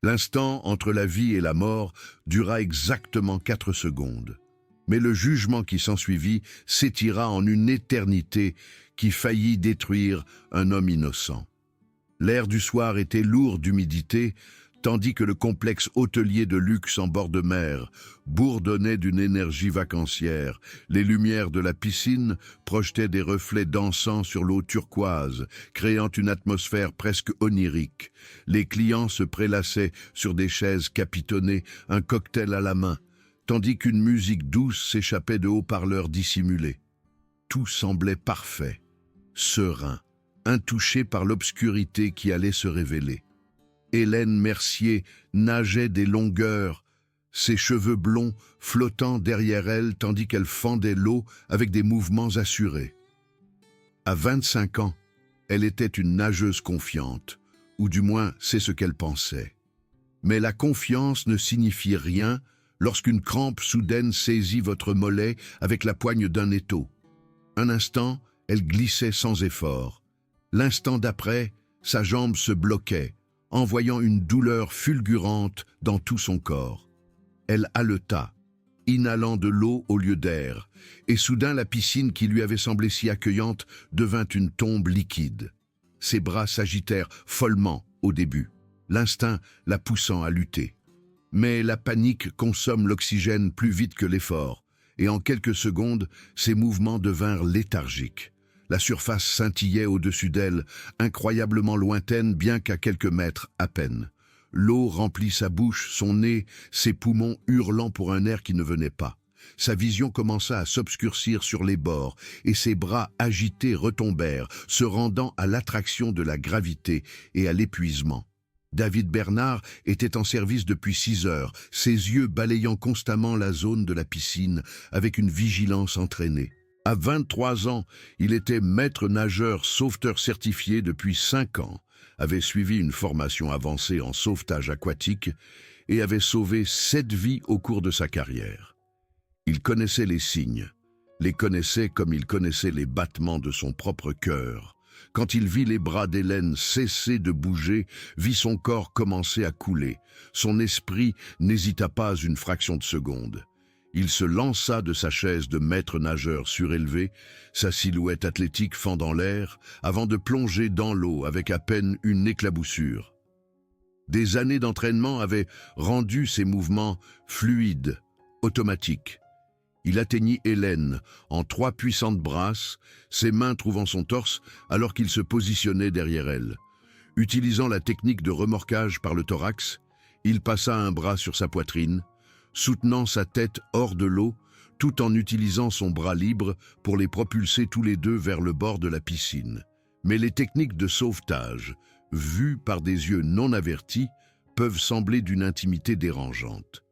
L'instant entre la vie et la mort dura exactement 4 secondes. Mais le jugement qui s'ensuivit s'étira en une éternité qui faillit détruire un homme innocent. L'air du soir était lourd d'humidité, tandis que le complexe hôtelier de luxe en bord de mer bourdonnait d'une énergie vacancière. Les lumières de la piscine projetaient des reflets dansants sur l'eau turquoise, créant une atmosphère presque onirique. Les clients se prélassaient sur des chaises capitonnées, un cocktail à la main, tandis qu'une musique douce s'échappait de haut-parleurs dissimulés. Tout semblait parfait, serein, intouché par l'obscurité qui allait se révéler. Hélène Mercier nageait des longueurs, ses cheveux blonds flottant derrière elle tandis qu'elle fendait l'eau avec des mouvements assurés. À 25 ans, elle était une nageuse confiante, ou du moins c'est ce qu'elle pensait. Mais la confiance ne signifie rien lorsqu'une crampe soudaine saisit votre mollet avec la poigne d'un étau. Un instant, elle glissait sans effort. L'instant d'après, sa jambe se bloquait, envoyant une douleur fulgurante dans tout son corps. Elle haleta, inhalant de l'eau au lieu d'air, et soudain la piscine qui lui avait semblé si accueillante devint une tombe liquide. Ses bras s'agitèrent follement au début, l'instinct la poussant à lutter. Mais la panique consomme l'oxygène plus vite que l'effort, et en quelques secondes, ses mouvements devinrent léthargiques. La surface scintillait au-dessus d'elle, incroyablement lointaine bien qu'à quelques mètres à peine. L'eau remplit sa bouche, son nez, ses poumons hurlant pour un air qui ne venait pas. Sa vision commença à s'obscurcir sur les bords, et ses bras agités retombèrent, se rendant à l'attraction de la gravité et à l'épuisement. David Bernard était en service depuis 6 heures, ses yeux balayant constamment la zone de la piscine avec une vigilance entraînée. À 23 ans, il était maître nageur sauveteur certifié depuis 5 ans, avait suivi une formation avancée en sauvetage aquatique et avait sauvé 7 vies au cours de sa carrière. Il connaissait les signes, les connaissait comme il connaissait les battements de son propre cœur. Quand il vit les bras d'Hélène cesser de bouger, vit son corps commencer à couler. Son esprit n'hésita pas une fraction de seconde. Il se lança de sa chaise de maître nageur surélevé, sa silhouette athlétique fendant l'air, avant de plonger dans l'eau avec à peine une éclaboussure. Des années d'entraînement avaient rendu ses mouvements fluides, automatiques. Il atteignit Hélène en 3 puissantes brasses, ses mains trouvant son torse alors qu'il se positionnait derrière elle. Utilisant la technique de remorquage par le thorax, il passa un bras sur sa poitrine, soutenant sa tête hors de l'eau, tout en utilisant son bras libre pour les propulser tous les deux vers le bord de la piscine. Mais les techniques de sauvetage, vues par des yeux non avertis, peuvent sembler d'une intimité dérangeante.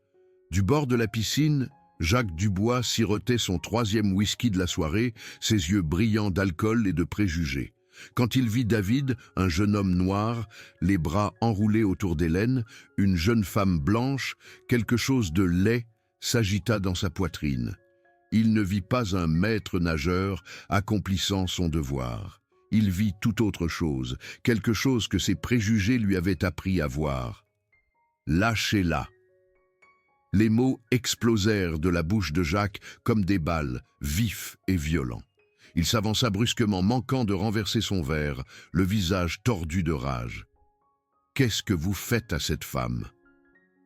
Du bord de la piscine, Jacques Dubois sirotait son 3e whisky de la soirée, ses yeux brillants d'alcool et de préjugés. Quand il vit David, un jeune homme noir, les bras enroulés autour d'Hélène, une jeune femme blanche, quelque chose de laid s'agita dans sa poitrine. Il ne vit pas un maître nageur accomplissant son devoir. Il vit tout autre chose, quelque chose que ses préjugés lui avaient appris à voir. Lâchez-la. Les mots explosèrent de la bouche de Jacques comme des balles, vifs et violents. Il s'avança brusquement, manquant de renverser son verre, le visage tordu de rage. « Qu'est-ce que vous faites à cette femme ?»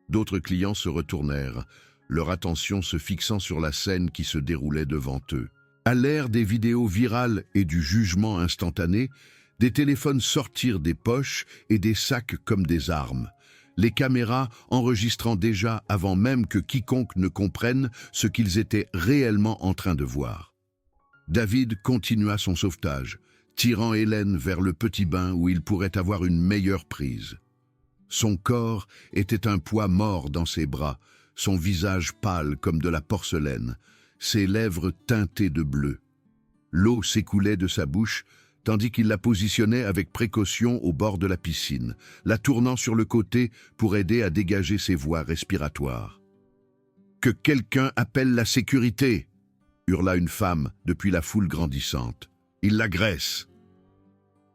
D'autres clients se retournèrent, leur attention se fixant sur la scène qui se déroulait devant eux. À l'ère des vidéos virales et du jugement instantané, des téléphones sortirent des poches et des sacs comme des armes. Les caméras enregistrant déjà avant même que quiconque ne comprenne ce qu'ils étaient réellement en train de voir. David continua son sauvetage, tirant Hélène vers le petit bain où il pourrait avoir une meilleure prise. Son corps était un poids mort dans ses bras, son visage pâle comme de la porcelaine, ses lèvres teintées de bleu. L'eau s'écoulait de sa bouche, tandis qu'il la positionnait avec précaution au bord de la piscine, la tournant sur le côté pour aider à dégager ses voies respiratoires. « Que quelqu'un appelle la sécurité !» hurla une femme depuis la foule grandissante. « Il l'agresse !»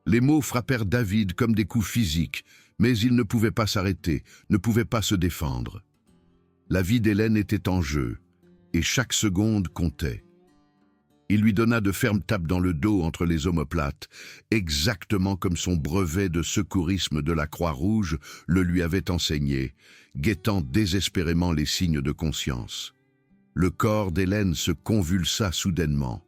Les mots frappèrent David comme des coups physiques, Mais il ne pouvait pas s'arrêter, ne pouvait pas se défendre. La vie d'Hélène était en jeu, et chaque seconde comptait. Il lui donna de fermes tapes dans le dos entre les omoplates, exactement comme son brevet de secourisme de la Croix-Rouge le lui avait enseigné, guettant désespérément les signes de conscience. Le corps d'Hélène se convulsa soudainement,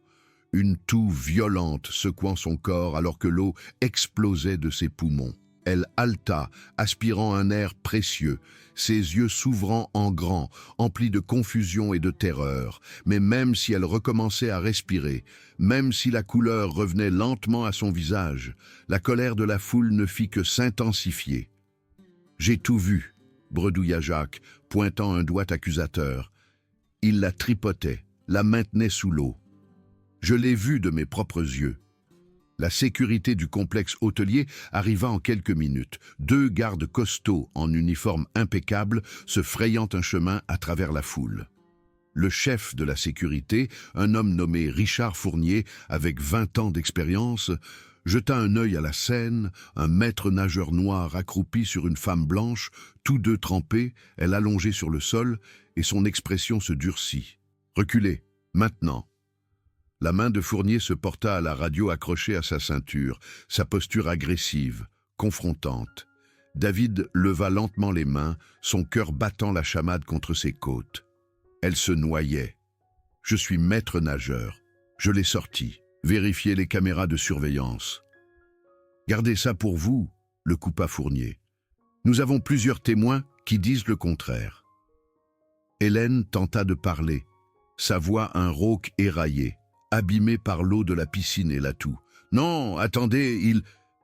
une toux violente secouant son corps alors que l'eau explosait de ses poumons. Elle haleta, aspirant un air précieux, ses yeux s'ouvrant en grand, emplis de confusion et de terreur. Mais même si elle recommençait à respirer, même si la couleur revenait lentement à son visage, la colère de la foule ne fit que s'intensifier. « J'ai tout vu », bredouilla Jacques, pointant un doigt accusateur. Il la tripotait, la maintenait sous l'eau. « Je l'ai vue de mes propres yeux. » La sécurité du complexe hôtelier arriva en quelques minutes. 2 gardes costauds en uniforme impeccable se frayant un chemin à travers la foule. Le chef de la sécurité, un homme nommé Richard Fournier, avec 20 ans d'expérience, jeta un œil à la scène, un maître nageur noir accroupi sur une femme blanche, tous deux trempés, elle allongée sur le sol, et son expression se durcit. « Reculez, maintenant !» La main de Fournier se porta à la radio accrochée à sa ceinture, sa posture agressive, confrontante. David leva lentement les mains, son cœur battant la chamade contre ses côtes. Elle se noyait. « Je suis maître nageur. Je l'ai sorti. Vérifiez les caméras de surveillance. »« Gardez ça pour vous, » le coupa Fournier. « Nous avons plusieurs témoins qui disent le contraire. » Hélène tenta de parler, sa voix un rauque éraillé, abîmé par l'eau de la piscine et la toux. « Non, attendez,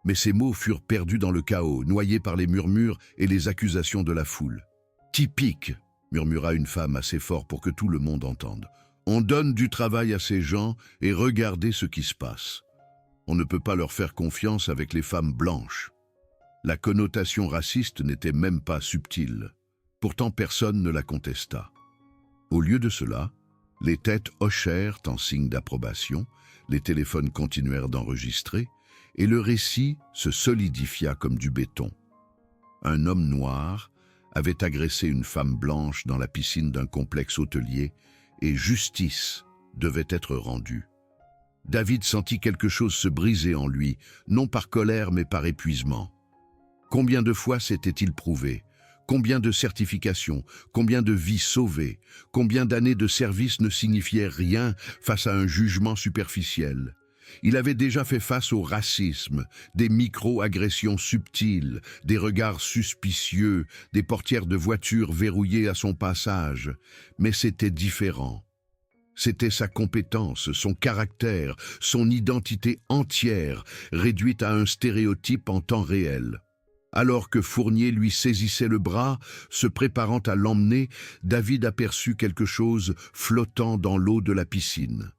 Mais ces mots furent perdus dans le chaos, noyés par les murmures et les accusations de la foule. « Typique !» murmura une femme assez fort pour que tout le monde entende. « On donne du travail à ces gens et regardez ce qui se passe. On ne peut pas leur faire confiance avec les femmes blanches. » La connotation raciste n'était même pas subtile. Pourtant personne ne la contesta. Au lieu de cela, les têtes hochèrent en signe d'approbation, les téléphones continuèrent d'enregistrer, et le récit se solidifia comme du béton. Un homme noir avait agressé une femme blanche dans la piscine d'un complexe hôtelier, et justice devait être rendue. David sentit quelque chose se briser en lui, non par colère mais par épuisement. Combien de fois s'était-il prouvé ? Combien de certifications, combien de vies sauvées, combien d'années de service ne signifiaient rien face à un jugement superficiel. Il avait déjà fait face au racisme, des micro-agressions subtiles, des regards suspicieux, des portières de voitures verrouillées à son passage. Mais c'était différent. C'était sa compétence, son caractère, son identité entière, réduite à un stéréotype en temps réel. Alors que Fournier lui saisissait le bras, se préparant à l'emmener, David aperçut quelque chose flottant dans l'eau de la piscine.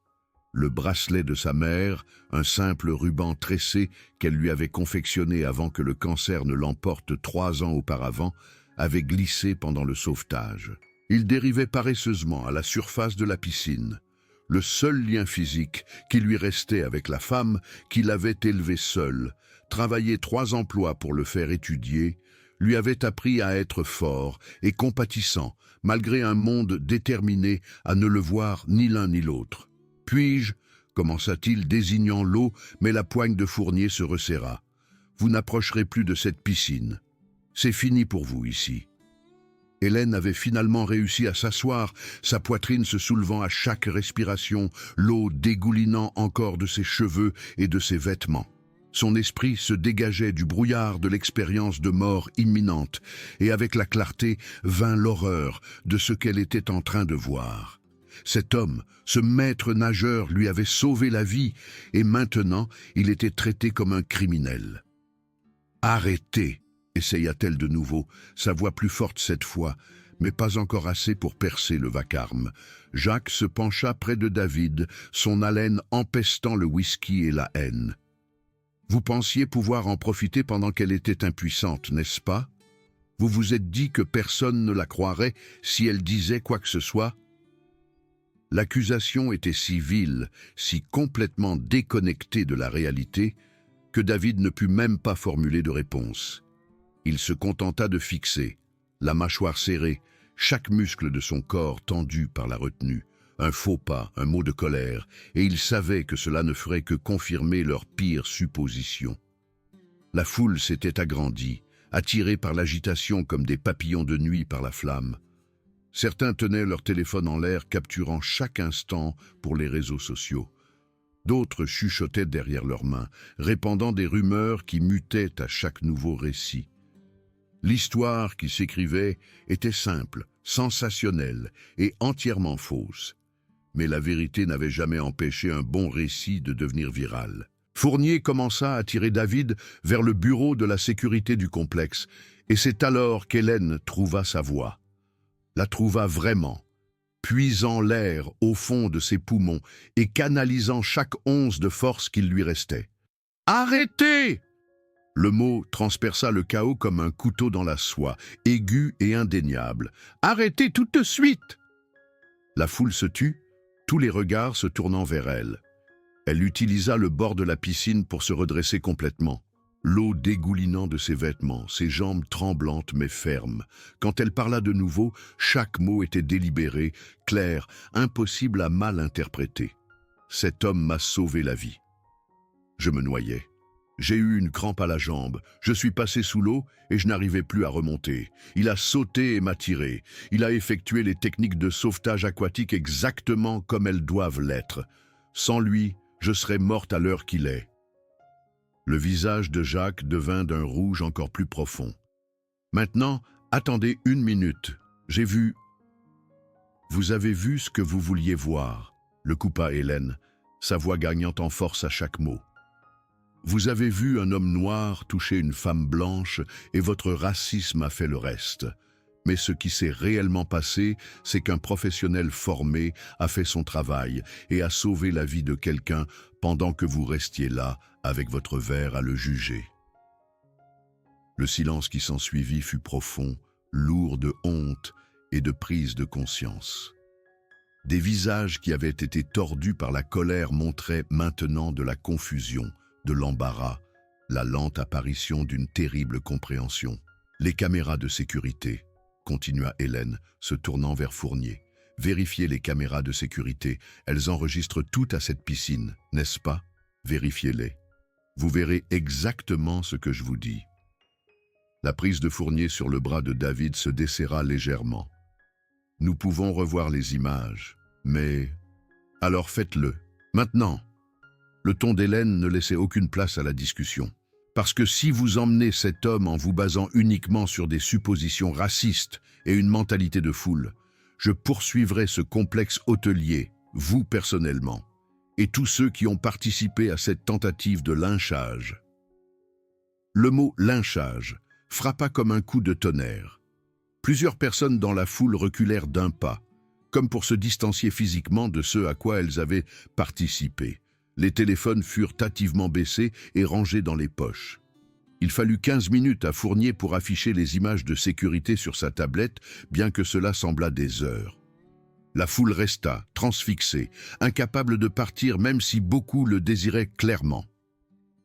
Le bracelet de sa mère, un simple ruban tressé qu'elle lui avait confectionné avant que le cancer ne l'emporte 3 ans auparavant, avait glissé pendant le sauvetage. Il dérivait paresseusement à la surface de la piscine. Le seul lien physique qui lui restait avec la femme qui l'avait élevé seule, travaillé 3 emplois pour le faire étudier, lui avait appris à être fort et compatissant, malgré un monde déterminé à ne le voir ni l'un ni l'autre. « Puis-je » commença-t-il, désignant l'eau, mais la poigne de Fournier se resserra. « Vous n'approcherez plus de cette piscine. C'est fini pour vous ici. » Hélène avait finalement réussi à s'asseoir, sa poitrine se soulevant à chaque respiration, l'eau dégoulinant encore de ses cheveux et de ses vêtements. Son esprit se dégageait du brouillard de l'expérience de mort imminente, et avec la clarté vint l'horreur de ce qu'elle était en train de voir. Cet homme, ce maître nageur, lui avait sauvé la vie, et maintenant il était traité comme un criminel. « Arrêtez !» essaya-t-elle de nouveau, sa voix plus forte cette fois, mais pas encore assez pour percer le vacarme. Jacques se pencha près de David, son haleine empestant le whisky et la haine. « Vous pensiez pouvoir en profiter pendant qu'elle était impuissante, n'est-ce pas? Vous vous êtes dit que personne ne la croirait si elle disait quoi que ce soit ?» L'accusation était si vile, si complètement déconnectée de la réalité, que David ne put même pas formuler de réponse. Il se contenta de fixer, la mâchoire serrée, chaque muscle de son corps tendu par la retenue, un faux pas, un mot de colère, et il savait que cela ne ferait que confirmer leur pire supposition. La foule s'était agrandie, attirée par l'agitation comme des papillons de nuit par la flamme. Certains tenaient leur téléphone en l'air, capturant chaque instant pour les réseaux sociaux. D'autres chuchotaient derrière leurs mains, répandant des rumeurs qui mutaient à chaque nouveau récit. L'histoire qui s'écrivait était simple, sensationnelle et entièrement fausse. Mais la vérité n'avait jamais empêché un bon récit de devenir viral. Fournier commença à tirer David vers le bureau de la sécurité du complexe, et c'est alors qu'Hélène trouva sa voix. La trouva vraiment, puisant l'air au fond de ses poumons et canalisant chaque once de force qu'il lui restait. « Arrêtez !» Le mot transperça le chaos comme un couteau dans la soie, aigu et indéniable. « Arrêtez tout de suite !» La foule se tut, tous les regards se tournant vers elle. Elle utilisa le bord de la piscine pour se redresser complètement. L'eau dégoulinant de ses vêtements, ses jambes tremblantes mais fermes. Quand elle parla de nouveau, chaque mot était délibéré, clair, impossible à mal interpréter. Cet homme m'a sauvé la vie. Je me noyais. J'ai eu une crampe à la jambe, je suis passé sous l'eau et je n'arrivais plus à remonter. Il a sauté et m'a tiré. Il a effectué les techniques de sauvetage aquatique exactement comme elles doivent l'être. Sans lui, je serais morte à l'heure qu'il est. Le visage de Jacques devint d'un rouge encore plus profond. Maintenant, attendez une minute. J'ai vu... Vous avez vu ce que vous vouliez voir, le coupa Hélène, sa voix gagnant en force à chaque mot. Vous avez vu un homme noir toucher une femme blanche et votre racisme a fait le reste. Mais ce qui s'est réellement passé, c'est qu'un professionnel formé a fait son travail et a sauvé la vie de quelqu'un pendant que vous restiez là avec votre verre à le juger. Le silence qui s'ensuivit fut profond, lourd de honte et de prise de conscience. Des visages qui avaient été tordus par la colère montraient maintenant de la confusion, de l'embarras, la lente apparition d'une terrible compréhension. Les caméras de sécurité, continua Hélène, se tournant vers Fournier. Vérifiez les caméras de sécurité, elles enregistrent tout à cette piscine, n'est-ce pas? Vérifiez-les. Vous verrez exactement ce que je vous dis. La prise de Fournier sur le bras de David se desserra légèrement. Nous pouvons revoir les images, mais... Alors faites-le, maintenant. Le ton d'Hélène ne laissait aucune place à la discussion. Parce que si vous emmenez cet homme en vous basant uniquement sur des suppositions racistes et une mentalité de foule, je poursuivrai ce complexe hôtelier, vous personnellement, et tous ceux qui ont participé à cette tentative de lynchage. Le mot « lynchage » frappa comme un coup de tonnerre. Plusieurs personnes dans la foule reculèrent d'un pas, comme pour se distancier physiquement de ce à quoi elles avaient participé. Les téléphones furent hâtivement baissés et rangés dans les poches. Il fallut 15 minutes à Fournier pour afficher les images de sécurité sur sa tablette, bien que cela semblât des heures. La foule resta, transfixée, incapable de partir même si beaucoup le désiraient clairement.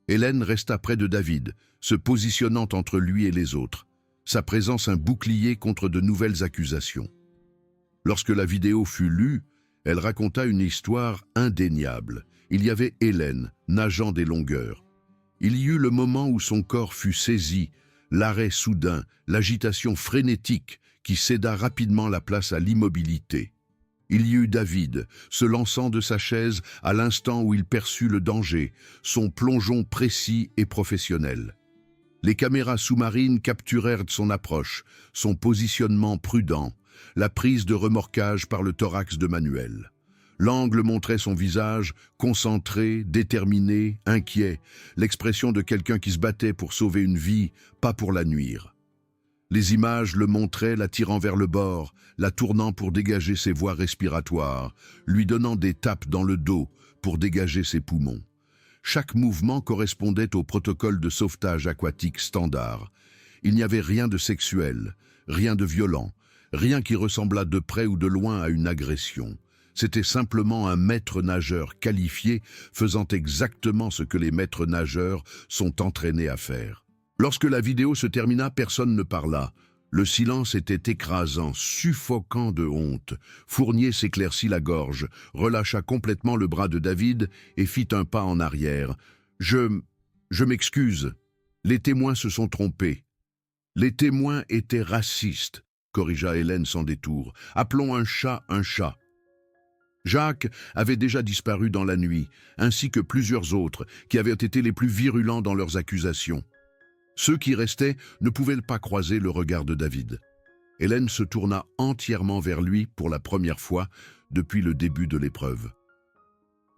Hélène resta près de David, se positionnant entre lui et les autres, sa présence un bouclier contre de nouvelles accusations. Lorsque la vidéo fut lue, elle raconta une histoire indéniable. Il y avait Hélène, nageant des longueurs. Il y eut le moment où son corps fut saisi, l'arrêt soudain, l'agitation frénétique qui céda rapidement la place à l'immobilité. Il y eut David, se lançant de sa chaise à l'instant où il perçut le danger, son plongeon précis et professionnel. Les caméras sous-marines capturèrent son approche, son positionnement prudent, la prise de remorquage par le thorax de Manuel. L'angle montrait son visage, concentré, déterminé, inquiet, l'expression de quelqu'un qui se battait pour sauver une vie, pas pour la nuire. Les images le montraient la tirant vers le bord, la tournant pour dégager ses voies respiratoires, lui donnant des tapes dans le dos pour dégager ses poumons. Chaque mouvement correspondait au protocole de sauvetage aquatique standard. Il n'y avait rien de sexuel, rien de violent, rien qui ressemblât de près ou de loin à une agression. C'était simplement un maître nageur qualifié faisant exactement ce que les maîtres nageurs sont entraînés à faire. Lorsque la vidéo se termina, personne ne parla. Le silence était écrasant, suffocant de honte. Fournier s'éclaircit la gorge, relâcha complètement le bras de David et fit un pas en arrière. « Je m'excuse. Les témoins se sont trompés. »« Les témoins étaient racistes, » corrigea Hélène sans détour. « Appelons un chat un chat. » Jacques avait déjà disparu dans la nuit, ainsi que plusieurs autres qui avaient été les plus virulents dans leurs accusations. Ceux qui restaient ne pouvaient pas croiser le regard de David. Hélène se tourna entièrement vers lui pour la première fois depuis le début de l'épreuve.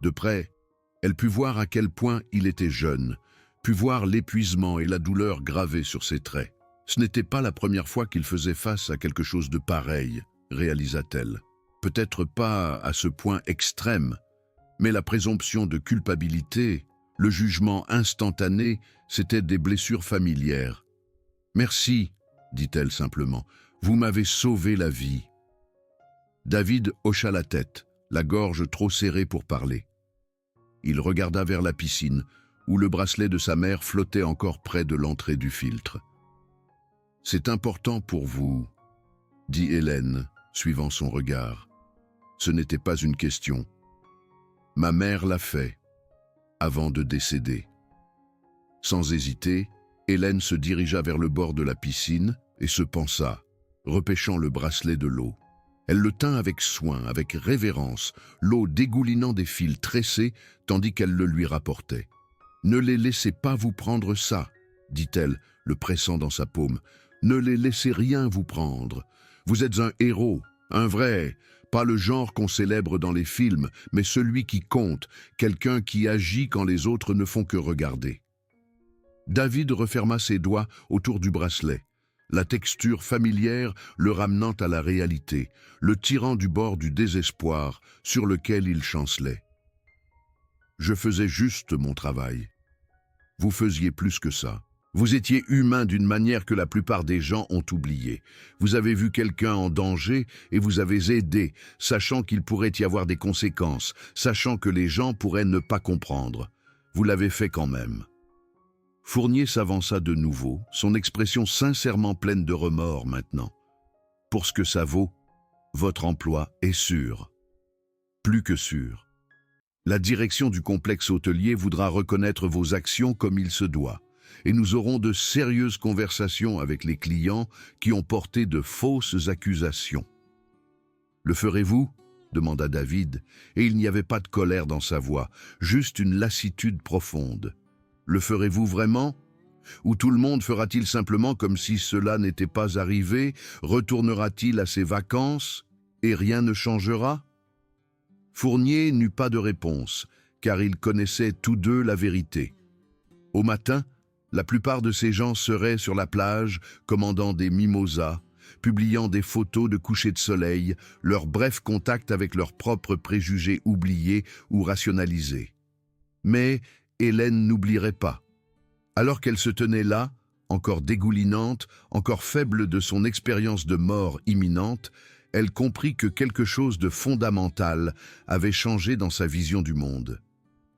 De près, elle put voir à quel point il était jeune, put voir l'épuisement et la douleur gravés sur ses traits. Ce n'était pas la première fois qu'il faisait face à quelque chose de pareil, réalisa-t-elle. Peut-être pas à ce point extrême, mais la présomption de culpabilité, le jugement instantané, c'étaient des blessures familières. « Merci, » dit-elle simplement, « vous m'avez sauvé la vie. » David hocha la tête, la gorge trop serrée pour parler. Il regarda vers la piscine, où le bracelet de sa mère flottait encore près de l'entrée du filtre. « C'est important pour vous, » dit Hélène, suivant son regard. Ce n'était pas une question. Ma mère l'a fait, avant de décéder. Sans hésiter, Hélène se dirigea vers le bord de la piscine et se pensa, repêchant le bracelet de l'eau. Elle le tint avec soin, avec révérence, l'eau dégoulinant des fils tressés tandis qu'elle le lui rapportait. « Ne les laissez pas vous prendre ça, » dit-elle, le pressant dans sa paume. « Ne les laissez rien vous prendre. Vous êtes un héros, un vrai, pas le genre qu'on célèbre dans les films, mais celui qui compte, quelqu'un qui agit quand les autres ne font que regarder. » David referma ses doigts autour du bracelet, la texture familière le ramenant à la réalité, le tirant du bord du désespoir sur lequel il chancelait. « Je faisais juste mon travail. Vous faisiez plus que ça. Vous étiez humain d'une manière que la plupart des gens ont oubliée. Vous avez vu quelqu'un en danger et vous avez aidé, sachant qu'il pourrait y avoir des conséquences, sachant que les gens pourraient ne pas comprendre. Vous l'avez fait quand même. » Fournier s'avança de nouveau, son expression sincèrement pleine de remords maintenant. « Pour ce que ça vaut, votre emploi est sûr. Plus que sûr. La direction du complexe hôtelier voudra reconnaître vos actions comme il se doit. Et nous aurons de sérieuses conversations avec les clients qui ont porté de fausses accusations. »« Le ferez-vous » demanda David, et il n'y avait pas de colère dans sa voix, juste une lassitude profonde. « Le ferez-vous vraiment ? Ou tout le monde fera-t-il simplement comme si cela n'était pas arrivé, retournera-t-il à ses vacances, et rien ne changera ?» Fournier n'eut pas de réponse, car ils connaissaient tous deux la vérité. Au matin, la plupart de ces gens seraient sur la plage, commandant des mimosas, publiant des photos de coucher de soleil, leur bref contact avec leurs propres préjugés oubliés ou rationalisés. Mais Hélène n'oublierait pas. Alors qu'elle se tenait là, encore dégoulinante, encore faible de son expérience de mort imminente, elle comprit que quelque chose de fondamental avait changé dans sa vision du monde.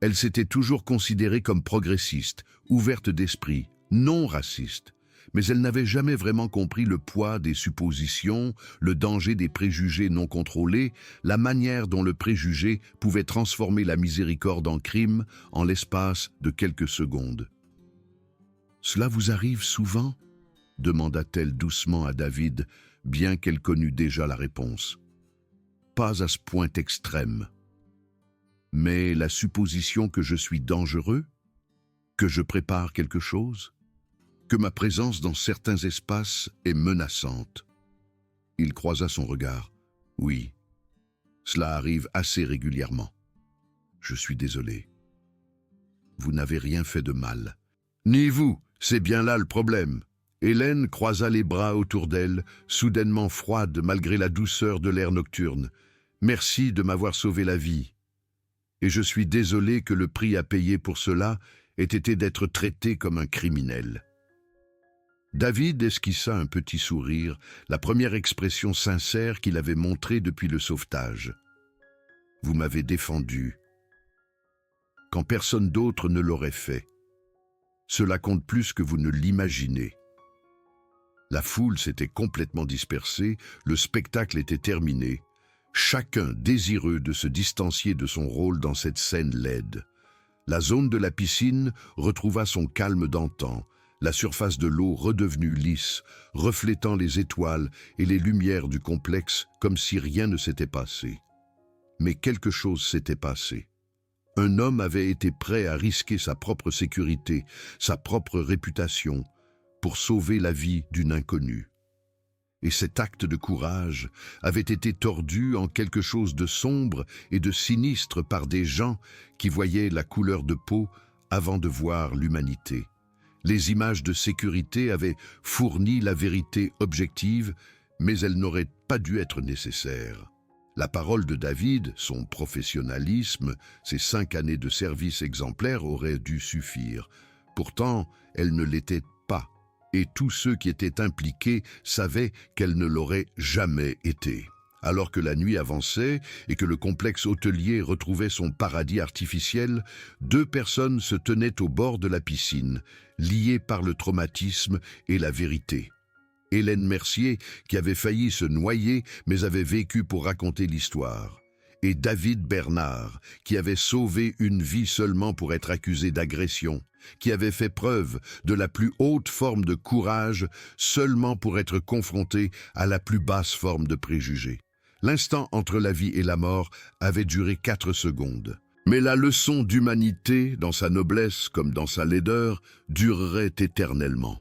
Elle s'était toujours considérée comme progressiste, ouverte d'esprit, non raciste, mais elle n'avait jamais vraiment compris le poids des suppositions, le danger des préjugés non contrôlés, la manière dont le préjugé pouvait transformer la miséricorde en crime en l'espace de quelques secondes. « Cela vous arrive souvent ?» demanda-t-elle doucement à David, bien qu'elle connût déjà la réponse. « Pas à ce point extrême. Mais la supposition que je suis dangereux, que je prépare quelque chose, que ma présence dans certains espaces est menaçante. » Il croisa son regard. « Oui, cela arrive assez régulièrement. Je suis désolé. Vous n'avez rien fait de mal. »« Ni vous, c'est bien là le problème. » Hélène croisa les bras autour d'elle, soudainement froide malgré la douceur de l'air nocturne. « Merci de m'avoir sauvé la vie. Et je suis désolé que le prix à payer pour cela ait été d'être traité comme un criminel. » David esquissa un petit sourire, la première expression sincère qu'il avait montrée depuis le sauvetage. « Vous m'avez défendu, quand personne d'autre ne l'aurait fait. Cela compte plus que vous ne l'imaginez. La foule s'était complètement dispersée, le spectacle était terminé, chacun désireux de se distancier de son rôle dans cette scène laide. La zone de la piscine retrouva son calme d'antan, la surface de l'eau redevenue lisse, reflétant les étoiles et les lumières du complexe comme si rien ne s'était passé. Mais quelque chose s'était passé. Un homme avait été prêt à risquer sa propre sécurité, sa propre réputation, pour sauver la vie d'une inconnue. Et cet acte de courage avait été tordu en quelque chose de sombre et de sinistre par des gens qui voyaient la couleur de peau avant de voir l'humanité. Les images de sécurité avaient fourni la vérité objective, mais elles n'auraient pas dû être nécessaires. La parole de David, son professionnalisme, ses 5 années de service exemplaire auraient dû suffire. Pourtant, elles ne l'étaient pas, et tous ceux qui étaient impliqués savaient qu'elles ne l'auraient jamais été. Alors que la nuit avançait et que le complexe hôtelier retrouvait son paradis artificiel, 2 personnes se tenaient au bord de la piscine, liées par le traumatisme et la vérité. Hélène Mercier, qui avait failli se noyer mais avait vécu pour raconter l'histoire, et David Bernard, qui avait sauvé une vie seulement pour être accusé d'agression, qui avait fait preuve de la plus haute forme de courage seulement pour être confronté à la plus basse forme de préjugé. L'instant entre la vie et la mort avait duré 4 secondes. Mais la leçon d'humanité, dans sa noblesse comme dans sa laideur, durerait éternellement.